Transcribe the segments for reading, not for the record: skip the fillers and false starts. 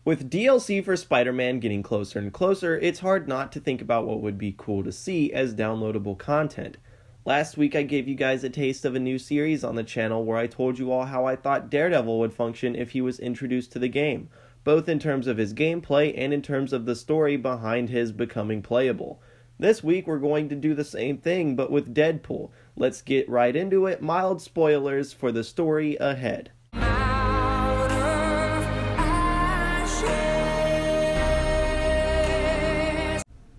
With DLC for Spider-Man getting closer and closer, it's hard not to think about what would be cool to see as downloadable content. Last week I gave you guys a taste of a new series on the channel where I told you all how I thought Daredevil would function if he was introduced to the game, both in terms of his gameplay and in terms of the story behind his becoming playable. This week we're going to do the same thing, but with Deadpool. Let's get right into it. Mild spoilers for the story ahead.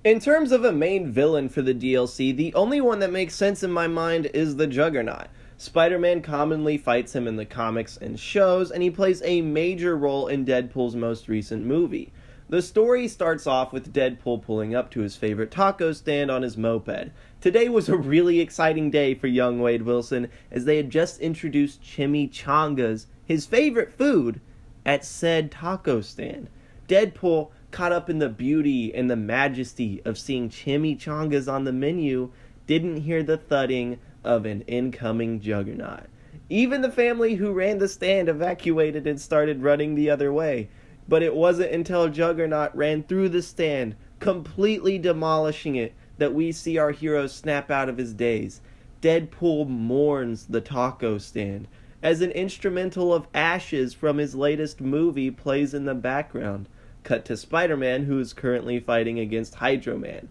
In terms of a main villain for the DLC, the only one that makes sense in my mind is the Juggernaut. Spider-Man commonly fights him in the comics and shows, and he plays a major role in Deadpool's most recent movie. The story starts off with Deadpool pulling up to his favorite taco stand on his moped. Today was a really exciting day for young Wade Wilson, as they had just introduced chimichangas, his favorite food, at said taco stand. Deadpool, caught up in the beauty and the majesty of seeing chimichangas on the menu, didn't hear the thudding of an incoming Juggernaut. Even the family who ran the stand evacuated and started running the other way. But it wasn't until Juggernaut ran through the stand, completely demolishing it, that we see our hero snap out of his daze. Deadpool mourns the taco stand, as an instrumental of ashes from his latest movie plays in the background. Cut to Spider-Man, who is currently fighting against Hydro Man.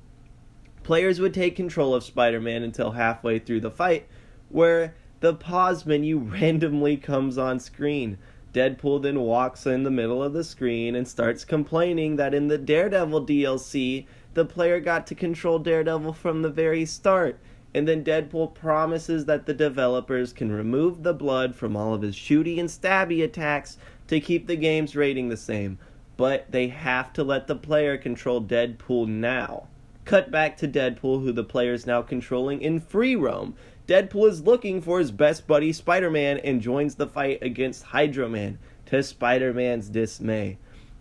Players would take control of Spider-Man until halfway through the fight, where the pause menu randomly comes on screen. Deadpool then walks in the middle of the screen and starts complaining that in the Daredevil DLC, the player got to control Daredevil from the very start. And then Deadpool promises that the developers can remove the blood from all of his shooty and stabby attacks to keep the game's rating the same. But they have to let the player control Deadpool now. Cut back to Deadpool, who the player is now controlling in free roam. Deadpool is looking for his best buddy Spider-Man and joins the fight against Hydro Man, to Spider-Man's dismay.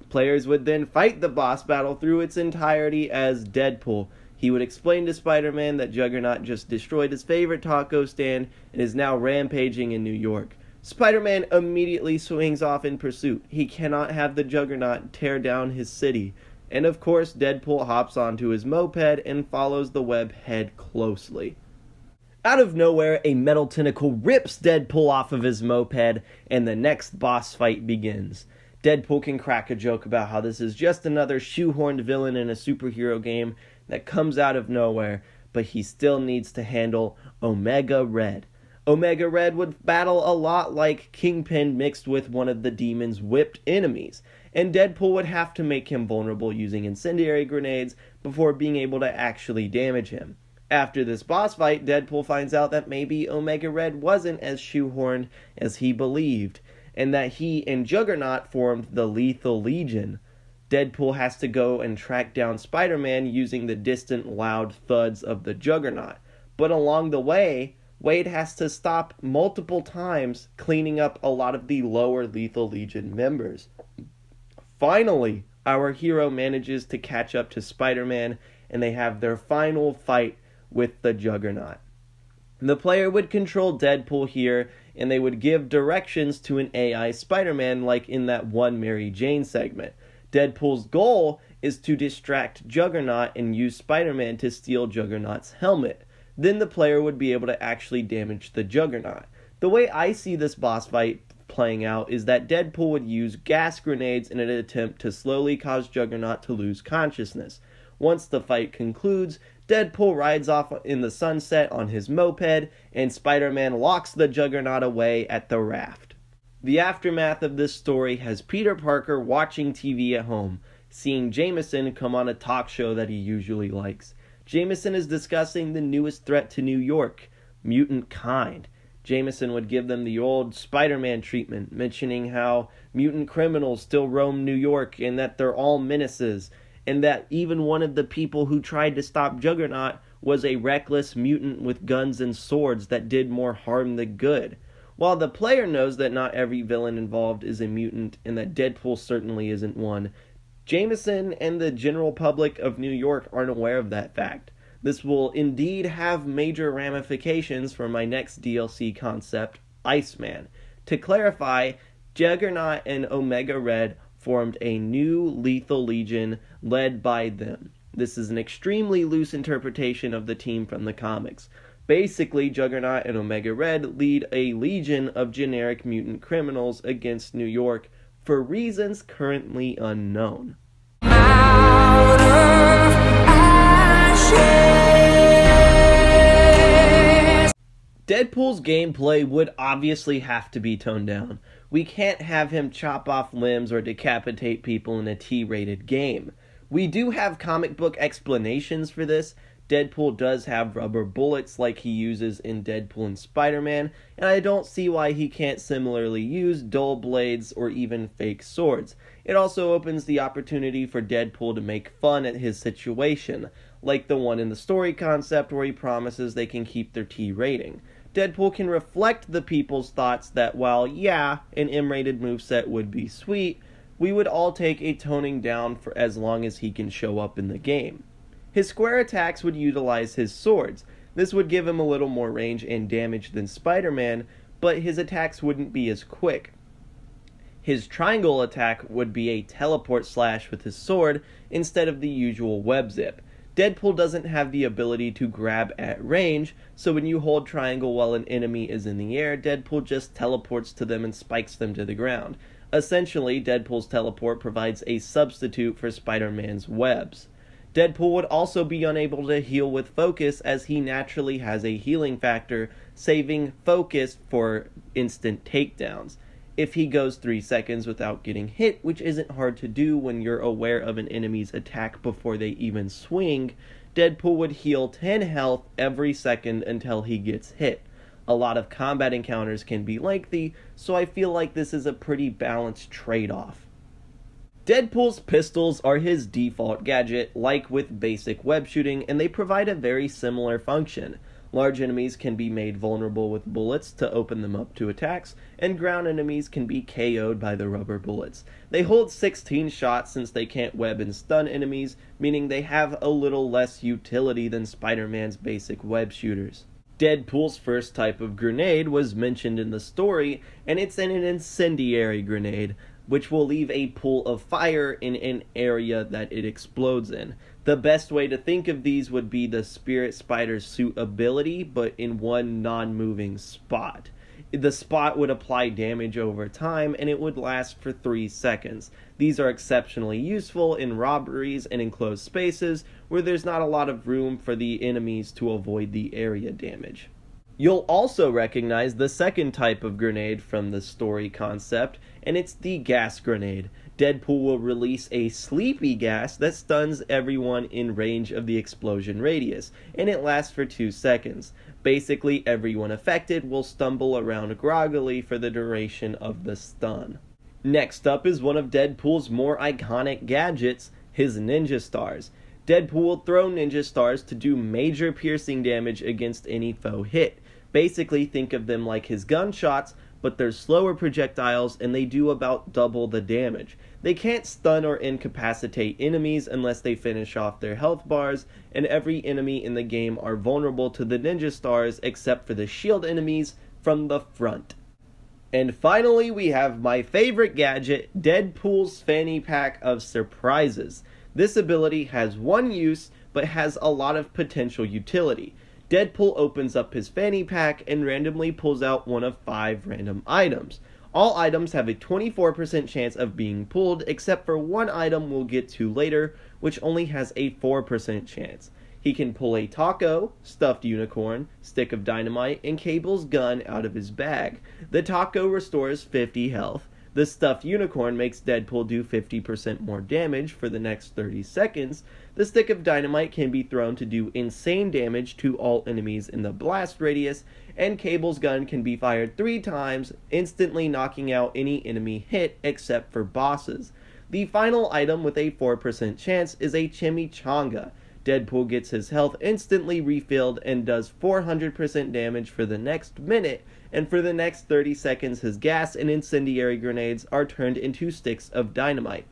Players would then fight the boss battle through its entirety as Deadpool. He would explain to Spider-Man that Juggernaut just destroyed his favorite taco stand and is now rampaging in New York. Spider-Man immediately swings off in pursuit. He cannot have the Juggernaut tear down his city. And of course, Deadpool hops onto his moped and follows the webhead closely. Out of nowhere, a metal tentacle rips Deadpool off of his moped, and the next boss fight begins. Deadpool can crack a joke about how this is just another shoehorned villain in a superhero game that comes out of nowhere, but he still needs to handle Omega Red. Omega Red would battle a lot like Kingpin mixed with one of the demon's whipped enemies, and Deadpool would have to make him vulnerable using incendiary grenades before being able to actually damage him. After this boss fight, Deadpool finds out that maybe Omega Red wasn't as shoehorned as he believed, and that he and Juggernaut formed the Lethal Legion. Deadpool has to go and track down Spider-Man using the distant loud thuds of the Juggernaut, but along the way, Wade has to stop multiple times, cleaning up a lot of the lower Lethal Legion members. Finally, our hero manages to catch up to Spider-Man, and they have their final fight with the Juggernaut. The player would control Deadpool here, and they would give directions to an AI Spider-Man like in that one Mary Jane segment. Deadpool's goal is to distract Juggernaut and use Spider-Man to steal Juggernaut's helmet. Then the player would be able to actually damage the Juggernaut. The way I see this boss fight playing out is that Deadpool would use gas grenades in an attempt to slowly cause Juggernaut to lose consciousness. Once the fight concludes, Deadpool rides off in the sunset on his moped, and Spider-Man locks the Juggernaut away at the raft. The aftermath of this story has Peter Parker watching TV at home, seeing Jameson come on a talk show that he usually likes. Jameson is discussing the newest threat to New York, mutant kind. Jameson would give them the old Spider-Man treatment, mentioning how mutant criminals still roam New York and that they're all menaces, and that even one of the people who tried to stop Juggernaut was a reckless mutant with guns and swords that did more harm than good. While the player knows that not every villain involved is a mutant and that Deadpool certainly isn't one, Jameson and the general public of New York aren't aware of that fact. This will indeed have major ramifications for my next DLC concept, Iceman. To clarify, Juggernaut and Omega Red formed a new lethal legion led by them. This is an extremely loose interpretation of the team from the comics. Basically, Juggernaut and Omega Red lead a legion of generic mutant criminals against New York for reasons currently unknown. Deadpool's gameplay would obviously have to be toned down. We can't have him chop off limbs or decapitate people in a T-rated game. We do have comic book explanations for this. Deadpool does have rubber bullets like he uses in Deadpool and Spider-Man, and I don't see why he can't similarly use dull blades or even fake swords. It also opens the opportunity for Deadpool to make fun at his situation, like the one in the story concept where he promises they can keep their T rating. Deadpool can reflect the people's thoughts that while, yeah, an M-rated moveset would be sweet, we would all take a toning down for as long as he can show up in the game. His square attacks would utilize his swords. This would give him a little more range and damage than Spider-Man, but his attacks wouldn't be as quick. His triangle attack would be a teleport slash with his sword instead of the usual web zip. Deadpool doesn't have the ability to grab at range, so when you hold triangle while an enemy is in the air, Deadpool just teleports to them and spikes them to the ground. Essentially, Deadpool's teleport provides a substitute for Spider-Man's webs. Deadpool would also be unable to heal with focus as he naturally has a healing factor, saving focus for instant takedowns. If he goes 3 seconds without getting hit, which isn't hard to do when you're aware of an enemy's attack before they even swing, Deadpool would heal 10 health every second until he gets hit. A lot of combat encounters can be lengthy, so I feel like this is a pretty balanced trade-off. Deadpool's pistols are his default gadget, like with basic web shooting, and they provide a very similar function. Large enemies can be made vulnerable with bullets to open them up to attacks, and ground enemies can be KO'd by the rubber bullets. They hold 16 shots since they can't web and stun enemies, meaning they have a little less utility than Spider-Man's basic web shooters. Deadpool's first type of grenade was mentioned in the story, and it's an incendiary grenade, which will leave a pool of fire in an area that it explodes in. The best way to think of these would be the Spirit Spider's suit ability, but in one non-moving spot. The spot would apply damage over time, and it would last for 3 seconds. These are exceptionally useful in robberies and enclosed spaces, where there's not a lot of room for the enemies to avoid the area damage. You'll also recognize the second type of grenade from the story concept, and it's the gas grenade. Deadpool will release a sleepy gas that stuns everyone in range of the explosion radius, and it lasts for 2 seconds. Basically, everyone affected will stumble around groggily for the duration of the stun. Next up is one of Deadpool's more iconic gadgets, his ninja stars. Deadpool will throw ninja stars to do major piercing damage against any foe hit. Basically, think of them like his gunshots, but they're slower projectiles and they do about double the damage. They can't stun or incapacitate enemies unless they finish off their health bars, and every enemy in the game are vulnerable to the ninja stars except for the shield enemies from the front. And finally, we have my favorite gadget, Deadpool's fanny pack of surprises. This ability has one use, but has a lot of potential utility. Deadpool opens up his fanny pack and randomly pulls out one of 5 random items. All items have a 24% chance of being pulled, except for one item we'll get to later, which only has a 4% chance. He can pull a taco, stuffed unicorn, stick of dynamite, and Cable's gun out of his bag. The taco restores 50 health. The stuffed unicorn makes Deadpool do 50% more damage for the next 30 seconds. The stick of dynamite can be thrown to do insane damage to all enemies in the blast radius, and Cable's gun can be fired 3 times, instantly knocking out any enemy hit except for bosses. The final item with a 4% chance is a chimichanga. Deadpool gets his health instantly refilled and does 400% damage for the next minute, and for the next 30 seconds his gas and incendiary grenades are turned into sticks of dynamite.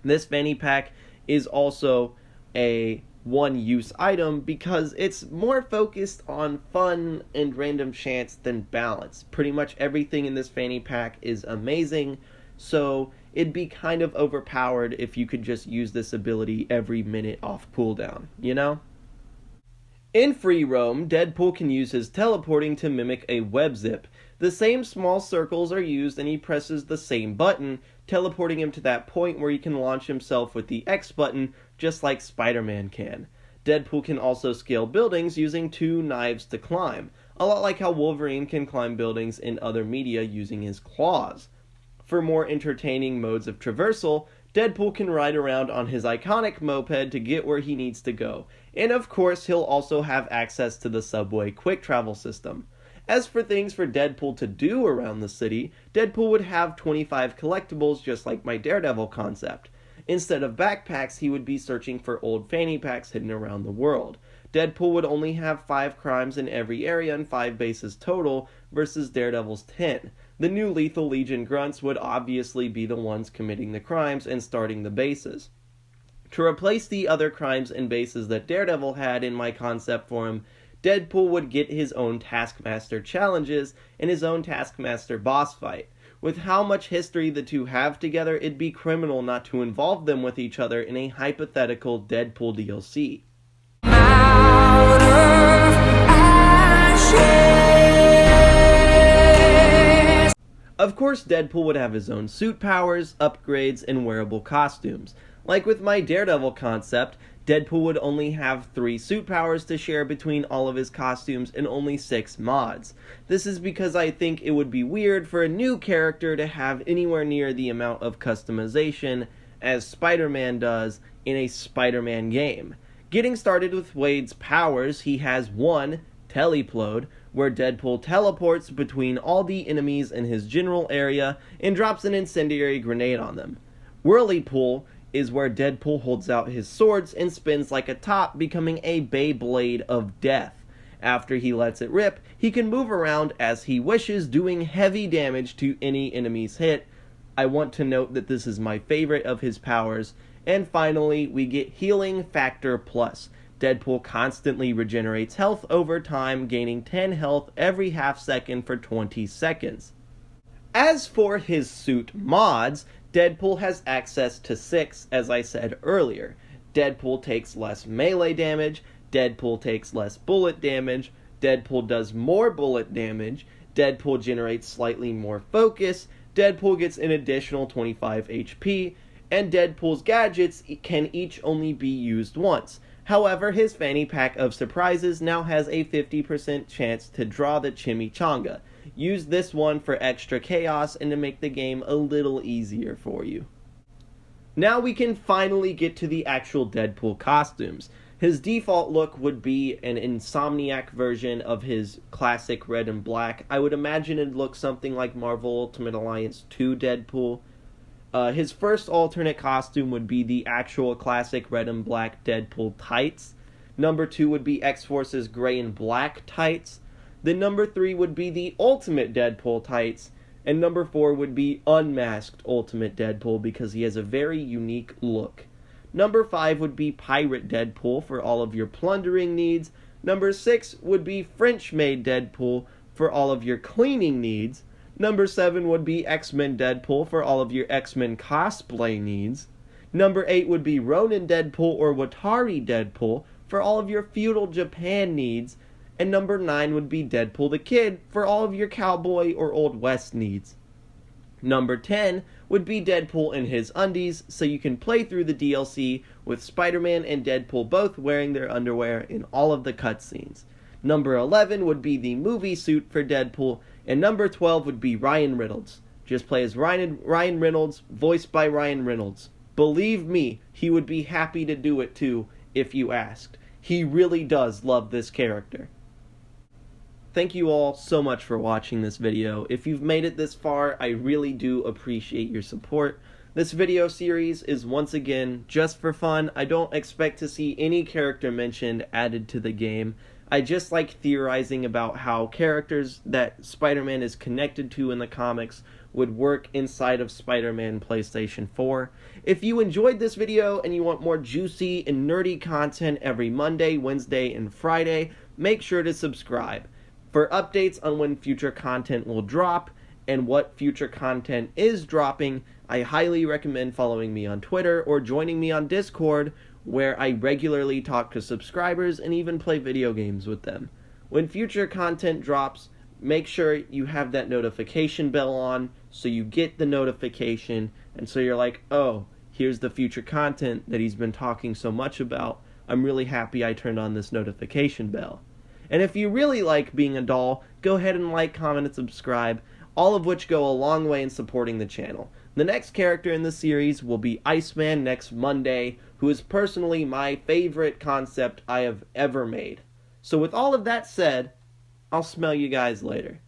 This fanny pack is also a one-use item because it's more focused on fun and random chance than balance. Pretty much everything in this fanny pack is amazing, so it'd be kind of overpowered if you could just use this ability every minute off cooldown, you know? In free roam, Deadpool can use his teleporting to mimic a web zip. The same small circles are used and he presses the same button, teleporting him to that point where he can launch himself with the X button, just like Spider-Man can. Deadpool can also scale buildings using 2 knives to climb, a lot like how Wolverine can climb buildings in other media using his claws. For more entertaining modes of traversal, Deadpool can ride around on his iconic moped to get where he needs to go, and of course he'll also have access to the subway quick travel system. As for things for Deadpool to do around the city, Deadpool would have 25 collectibles just like my Daredevil concept. Instead of backpacks, he would be searching for old fanny packs hidden around the world. Deadpool would only have 5 crimes in every area and 5 bases total versus Daredevil's 10. The new Lethal Legion grunts would obviously be the ones committing the crimes and starting the bases. To replace the other crimes and bases that Daredevil had in my concept for him, Deadpool would get his own Taskmaster challenges and his own Taskmaster boss fight. With how much history the two have together, it'd be criminal not to involve them with each other in a hypothetical Deadpool DLC. Of course, Deadpool would have his own suit powers, upgrades, and wearable costumes. Like with my Daredevil concept, Deadpool would only have 3 suit powers to share between all of his costumes and only 6 mods. This is because I think it would be weird for a new character to have anywhere near the amount of customization as Spider-Man does in a Spider-Man game. Getting started with Wade's powers, he has 1, Teleplode, where Deadpool teleports between all the enemies in his general area and drops an incendiary grenade on them. Whirlypool is where Deadpool holds out his swords and spins like a top, becoming a Beyblade of death. After he lets it rip, he can move around as he wishes, doing heavy damage to any enemies hit. I want to note that this is my favorite of his powers. And finally, we get Healing Factor Plus. Deadpool constantly regenerates health over time, gaining 10 health every half second for 20 seconds. As for his suit mods, Deadpool has access to 6, as I said earlier. Deadpool takes less melee damage, Deadpool takes less bullet damage, Deadpool does more bullet damage, Deadpool generates slightly more focus, Deadpool gets an additional 25 HP, and Deadpool's gadgets can each only be used once. However, his fanny pack of surprises now has a 50% chance to draw the chimichanga. Use this one for extra chaos and to make the game a little easier for you. Now we can finally get to the actual Deadpool costumes. His default look would be an Insomniac version of his classic red and black. I would imagine it'd look something like Marvel Ultimate Alliance 2 Deadpool. His first alternate costume would be the actual classic red and black Deadpool tights. Number 2 would be X-Force's gray and black tights. Then number 3 would be the Ultimate Deadpool tights. And number 4 would be Unmasked Ultimate Deadpool because he has a very unique look. Number 5 would be Pirate Deadpool for all of your plundering needs. Number 6 would be French-made Deadpool for all of your cleaning needs. Number 7 would be X-Men Deadpool for all of your X-Men cosplay needs. Number 8 would be Ronin Deadpool or Watari Deadpool for all of your feudal Japan needs. And number 9 would be Deadpool the Kid for all of your cowboy or Old West needs. Number 10 would be Deadpool in his undies, so you can play through the DLC with Spider-Man and Deadpool both wearing their underwear in all of the cutscenes. Number 11 would be the movie suit for Deadpool, and number 12 would be Ryan Reynolds. Just play as Ryan Reynolds, voiced by Ryan Reynolds. Believe me, he would be happy to do it too, if you asked. He really does love this character. Thank you all so much for watching this video. If you've made it this far, I really do appreciate your support. This video series is once again just for fun. I don't expect to see any character mentioned added to the game. I just like theorizing about how characters that Spider-Man is connected to in the comics would work inside of Spider-Man PlayStation 4. If you enjoyed this video and you want more juicy and nerdy content every Monday, Wednesday, and Friday, make sure to subscribe. For updates on when future content will drop and what future content is dropping, I highly recommend following me on Twitter or joining me on Discord, where I regularly talk to subscribers and even play video games with them. When future content drops, make sure you have that notification bell on so you get the notification, and so you're like, oh, here's the future content that he's been talking so much about. I'm really happy I turned on this notification bell. And if you really like being a doll, go ahead and like, comment, and subscribe, all of which go a long way in supporting the channel. The next character in the series will be Iceman next Monday, who is personally my favorite concept I have ever made. So with all of that said, I'll smell you guys later.